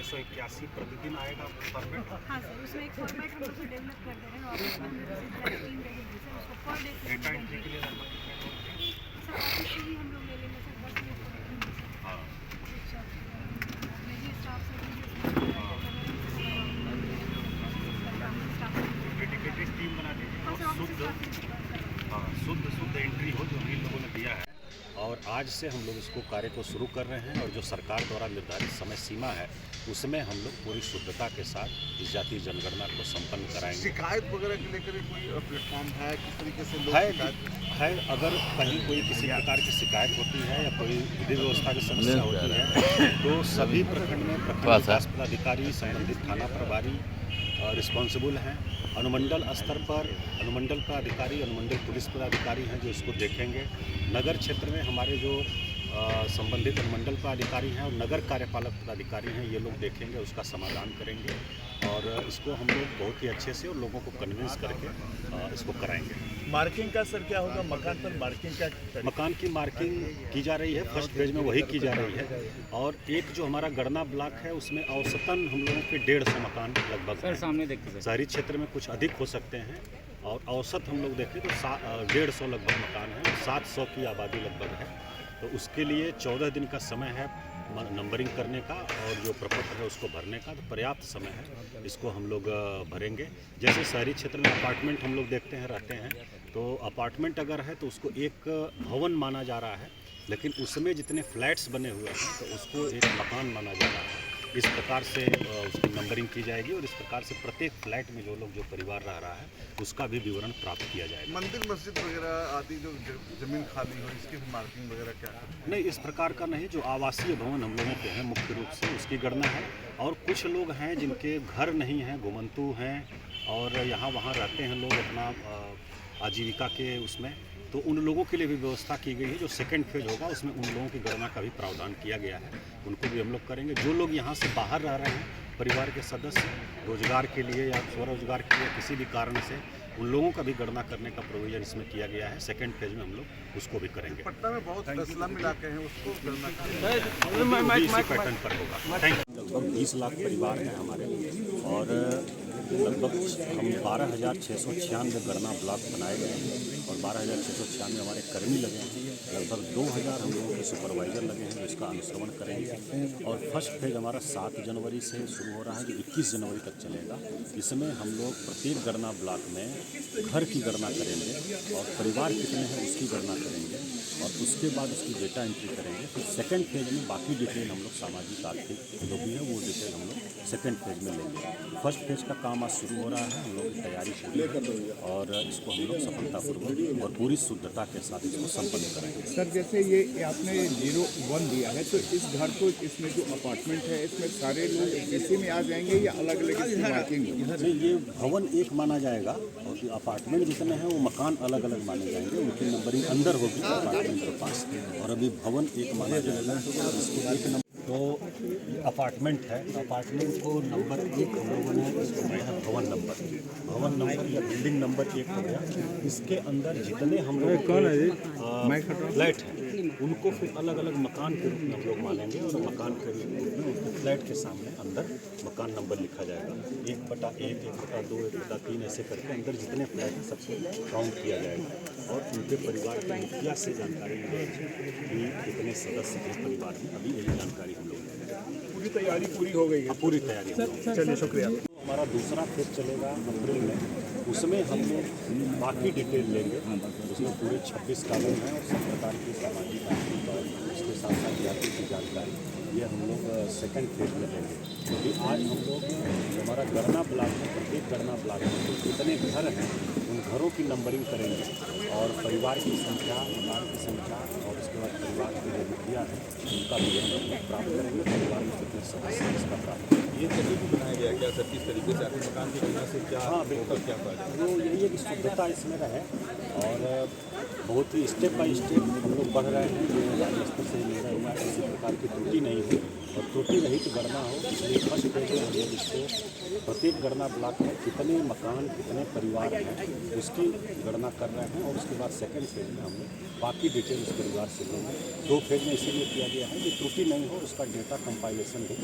681 प्रतिदिन आएगा फॉर्मेट? हाँ सर, उसमें एक फॉर्मेट हम लोग डेवलप कर दे रहे हैं और टीम रहेगी सर, उसको पर डे डेटा एंट्री के लिए लगभग कितने लोग हैं? सर ऑफिस से ही हम लोग ले लेंगे सर, 10 मिनट को लेंगे हाँ मेरी स्टाफ से डेडिकेटेड टीम बना दीजिए और शुद्ध शुद्ध एंट्री हो जो इन लोगों ने दिया है। और आज से हम लोग इसको कार्य को शुरू कर रहे हैं और जो सरकार द्वारा निर्धारित समय सीमा है उसमें हम लोग पूरी शुद्धता के साथ इस जातीय जनगणना को संपन्न कराएंगे। शिकायत वगैरह के लेकर कोई प्लेटफॉर्म है, किस तरीके से लोग है अगर कहीं कोई किसी प्रकार की शिकायत होती है या कोई विधि व्यवस्था की समस्या होती है तो सभी प्रखंड में प्रखंड विकास पदाधिकारी, संबंधित थाना प्रभारी रिस्पॉन्सिबल हैं। अनुमंडल स्तर पर अनुमंडल का अधिकारी, अनुमंडल पुलिस पदाधिकारी हैं जो इसको देखेंगे। नगर क्षेत्र में हमारे जो संबंधित अनुमंडल पदाधिकारी हैं और नगर कार्यपालक पदाधिकारी हैं, ये लोग देखेंगे, उसका समाधान करेंगे और इसको हम लोग बहुत ही अच्छे से और लोगों को कन्विंस करके इसको कराएंगे। मार्किंग का सर क्या होगा, मकान पर मार्किंग का? मकान की मार्किंग की जा रही है, फर्स्ट फेज में वही की जा रही है और एक जो हमारा गणना ब्लॉक है उसमें औसतन हम लोगों के 150 मकान लगभग सर सामने देखते। शहरी क्षेत्र में कुछ अधिक हो सकते हैं और औसत हम लोग देखें तो 150 लगभग मकान है, 700 की आबादी लगभग है। तो उसके लिए 14 दिन का समय है नंबरिंग करने का और जो प्रपत्र है उसको भरने का, तो पर्याप्त समय है, इसको हम लोग भरेंगे। जैसे शहरी क्षेत्र में अपार्टमेंट हम लोग देखते हैं, रहते हैं, तो अपार्टमेंट अगर है तो उसको एक भवन माना जा रहा है, लेकिन उसमें जितने फ्लैट्स बने हुए हैं तो उसको एक मकान माना जा रहा है। इस प्रकार से उसकी नंबरिंग की जाएगी और इस प्रकार से प्रत्येक फ्लैट में जो लोग जो परिवार रह रहा है उसका भी विवरण प्राप्त किया जाएगा। मंदिर मस्जिद वगैरह आदि जो जमीन खाली हो इसकी भी मार्किंग वगैरह क्या है? नहीं, इस प्रकार का नहीं। जो आवासीय भवन हम लोगों के हैं मुख्य रूप से उसकी गणना है और कुछ लोग हैं जिनके घर नहीं हैं, घुमंतु हैं और यहाँ वहाँ रहते हैं लोग अपना आजीविका के उसमें, तो उन लोगों के लिए भी व्यवस्था की गई है। जो सेकंड फेज होगा उसमें उन लोगों की गणना का भी प्रावधान किया गया है, उनको भी हम लोग करेंगे। जो लोग यहाँ से बाहर रह रहे हैं, परिवार के सदस्य रोजगार के लिए या स्वरोजगार के लिए किसी भी कारण से, उन लोगों का भी गणना करने का प्रोविजन इसमें किया गया है। सेकंड फेज में हम लोग उसको भी करेंगे। पटना में बहुत स्लम इलाके हैं, उसको गणना इसी पैटर्न पर होगा। Thank you. लगभग 20 लाख परिवार हैं हमारे और लगभग हम 12,696 गणना ब्लॉक बनाए गए हैं और 12,696 हमारे कर्मी लगे हैं। लगभग 2,000 हम लोगों के सुपरवाइज़र लगे हैं जो इसका अनुश्रवण करेंगे और फर्स्ट फेज हमारा 7 जनवरी से शुरू हो रहा है जो 21 जनवरी तक चलेगा। इसमें हम लोग प्रत्येक गणना ब्लॉक में घर की गणना करेंगे और परिवार कितने हैं उसकी गणना करेंगे और उसके बाद उसकी डेटा एंट्री करेंगे। फिर सेकंड फेज में बाकी डिटेल हम लोग सामाजिक आर्थिक जो भी है वो डिटेल हम लोग सेकंड फेज में लेंगे। फर्स्ट फेज का काम आज शुरू हो रहा है, हम लोग की तैयारी शुरू है और इसको हम लोग सफलतापूर्वक और पूरी शुद्धता के साथ इसको संपन्न करेंगे। सर जैसे ये आपने 0-1 दिया है तो इस घर को, इसमें जो अपार्टमेंट है इसमें सारे लोग इसी में आ जाएंगे या अलग अलग मार्किंग? नहीं, ये भवन एक माना जाएगा और अपार्टमेंट जितने हैं वो मकान अलग अलग माने जाएंगे, उनकी नंबरिंग अंदर होगी अपार्टमेंट के पास और अभी भवन एक माना जाएगा। इसको एक नंबर तो अपार्टमेंट है, अपार्टमेंट को नंबर 1 हम लोगों ने इसको दिया है भवन नंबर या बिल्डिंग नंबर 1 हो गया। इसके अंदर जितने हम लोग फ्लैट हैं उनको फिर अलग अलग मकान के रूप में हम लोग मानेंगे और मकान के रूप में उनके फ्लैट के सामने अंदर मकान नंबर लिखा जाएगा। 1/1, 1/2, 1/3 ऐसे करके अंदर जितने फ्लैट हैं सबको काउंट किया जाएगा और उनके परिवार के मुखिया से जानकारी मिलेगी कि कितने सदस्य हैं परिवार में। अभी यही जानकारी हम लोग पूरी तैयारी पूरी हो गई है? पूरी तैयारी। चलिए शुक्रिया। हमारा दूसरा फेज चलेगा अप्रैल में, उसमें हम लोग बाकी डिटेल लेंगे। उसमें पूरे 26 कानून हैं और सब प्रकार की सामाजिक आर्थिक और उसके साथ साथ जाति की जानकारी ये हम लोग सेकंड फेज में लेंगे। क्योंकि आज हम लोग हमारा गणना ब्लॉक में, प्रत्येक गणना ब्लॉक में तो जितने घर हैं उन घरों की नंबरिंग करेंगे और परिवार की संख्या, मकान की संख्या और उसके बाद परिवार के जो मुखिया हैं उनका विवरण प्राप्त करेंगे। परिवार में कितने सदस्य हैं इसका प्राप्त ये तभी भी बनाया गया क्या सर, किस तरीके से आपके मकान की गणना से क्या? हाँ बिल्कुल, क्या फायदा? वो यही है कि शुद्धता इसमें रहे और बहुत ही स्टेप बाय स्टेप हम लोग बढ़ रहे हैं। जो राज्य स्तर से निर्णय हुआ है किसी प्रकार की त्रुटि नहीं हो और त्रुटि रहित गणना हो, इसलिए फर्स्ट फेज में हम लोग इसको प्रत्येक गणना ब्लॉक में कितने मकान, कितने परिवार हैं उसकी गणना कर रहे हैं और उसके बाद सेकंड फेज में हम लोग बाकी डिटेल उस परिवार से लेंगे। 2 फेज में इसीलिए किया गया है कि त्रुटि नहीं हो, उसका डेटा कंपाइलेशन भी